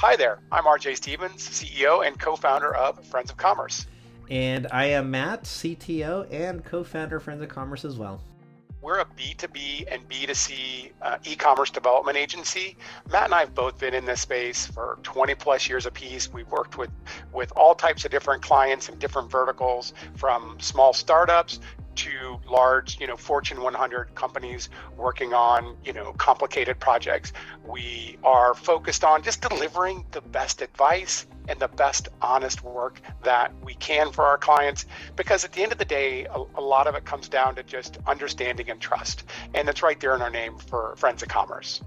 Hi there, I'm RJ Stevens, CEO and co-founder of Friends of Commerce. And I am Matt, CTO and co-founder of Friends of Commerce as well. We're a B2B and B2C e-commerce development agency. Matt and I have both been in this space for 20 plus years apiece. We've worked with all types of different clients and different verticals, from small startups to large, Fortune 100 companies working on, complicated projects. We are focused on just delivering the best advice and the best honest work that we can for our clients, because at the end of the day, a lot of it comes down to just understanding and trust. And it's right there in our name for Friends of Commerce.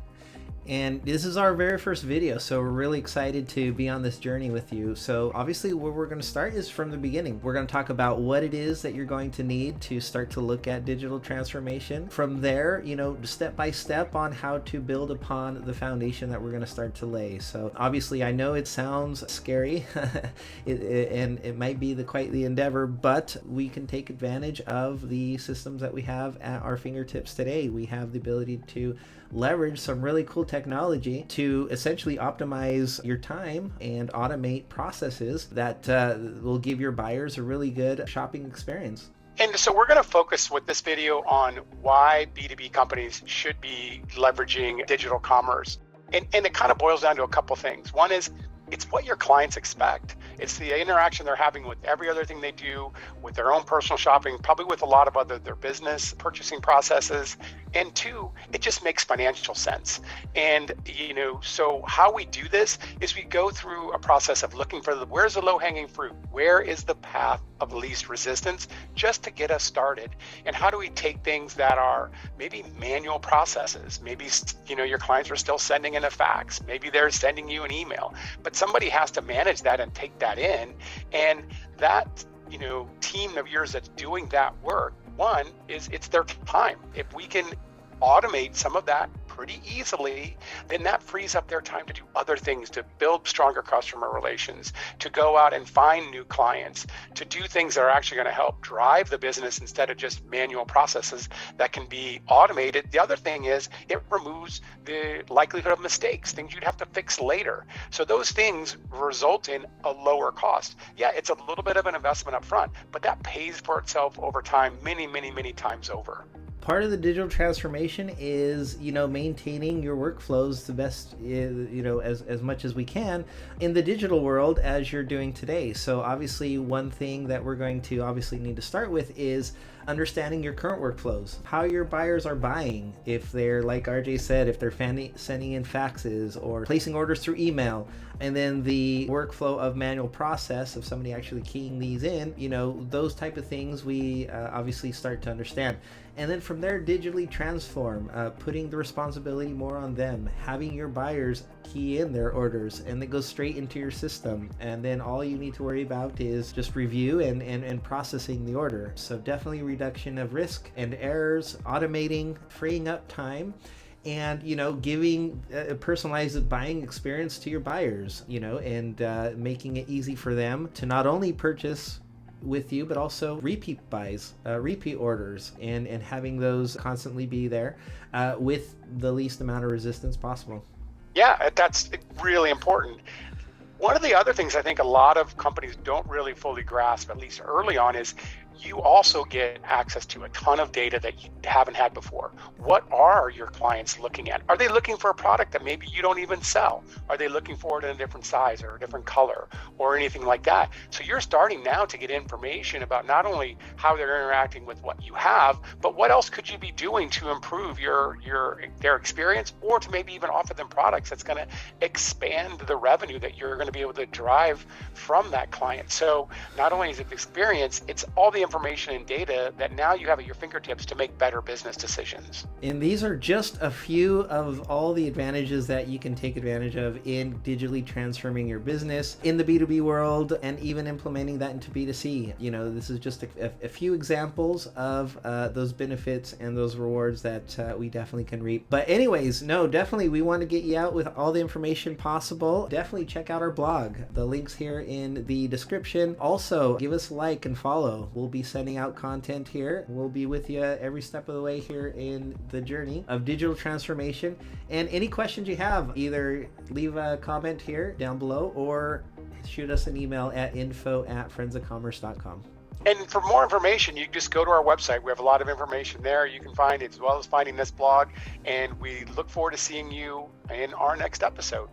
And this is our very first video, so we're really excited to be on this journey with you. So obviously where we're going to start is from the beginning. We're going to talk about what it is that you're going to need to start to look at digital transformation. From there, step by step on how to build upon the foundation that we're going to start to lay. So obviously I know it sounds scary and it might be quite the endeavor, but we can take advantage of the systems that we have at our fingertips today. We have the ability to leverage some really cool technology to essentially optimize your time and automate processes that will give your buyers a really good shopping experience. And so we're going to focus with this video on why B2B companies should be leveraging digital commerce. And it kind of boils down to a couple things. One is, it's what your clients expect. It's the interaction they're having with every other thing they do, with their own personal shopping, probably with a lot of their business purchasing processes. And two, it just makes financial sense. And, so how we do this is we go through a process of looking for where's the low-hanging fruit? Where is the path of least resistance, just to get us started? And how do we take things that are maybe manual processes? Maybe, your clients are still sending in a fax. Maybe they're sending you an email, but somebody has to manage that and take that in. And that, team of yours that's doing that work, one is it's their time. If we can automate some of that pretty easily, then that frees up their time to do other things, to build stronger customer relations, to go out and find new clients, to do things that are actually going to help drive the business instead of just manual processes that can be automated. The other thing is it removes the likelihood of mistakes, things you'd have to fix later. So those things result in a lower cost. Yeah, it's a little bit of an investment up front, but that pays for itself over time, many, many, many times over. Part of the digital transformation is, maintaining your workflows the best, as much as we can in the digital world as you're doing today. So obviously one thing that we're going to obviously need to start with is understanding your current workflows, how your buyers are buying. If they're, like RJ said, if they're sending in faxes or placing orders through email, and then the workflow of manual process of somebody actually keying these in, those type of things we obviously start to understand. And then from there, digitally transform, putting the responsibility more on them, having your buyers key in their orders, and it goes straight into your system. And then all you need to worry about is just review and processing the order. So definitely reduction of risk and errors, automating, freeing up time, and giving a personalized buying experience to your buyers, and making it easy for them to not only purchase with you, but also repeat buys, repeat orders, and having those constantly be there with the least amount of resistance possible. Yeah, that's really important. One of the other things I think a lot of companies don't really fully grasp, at least early on, is you also get access to a ton of data that you haven't had before. What are your clients looking at? Are they looking for a product that maybe you don't even sell? Are they looking for it in a different size or a different color or anything like that? So you're starting now to get information about not only how they're interacting with what you have, but what else could you be doing to improve their experience, or to maybe even offer them products that's going to expand the revenue that you're going to be able to drive from that client. So not only is it the experience, it's all the information and data that now you have at your fingertips to make better business decisions. And these are just a few of all the advantages that you can take advantage of in digitally transforming your business in the B2B world, and even implementing that into B2C. This is just a few examples of those benefits and those rewards that we definitely can reap. But anyways, definitely we want to get you out with all the information possible. Definitely check out our blog. The link's here in the description. Also, give us a like and follow. We'll be sending out content here. We'll be with you every step of the way here in the journey of digital transformation. And any questions you have, either leave a comment here down below or shoot us an email at info@friendsofcommerce.com. And for more information, you can just go to our website. We have a lot of information there you can find, as well as finding this blog. And we look forward to seeing you in our next episode.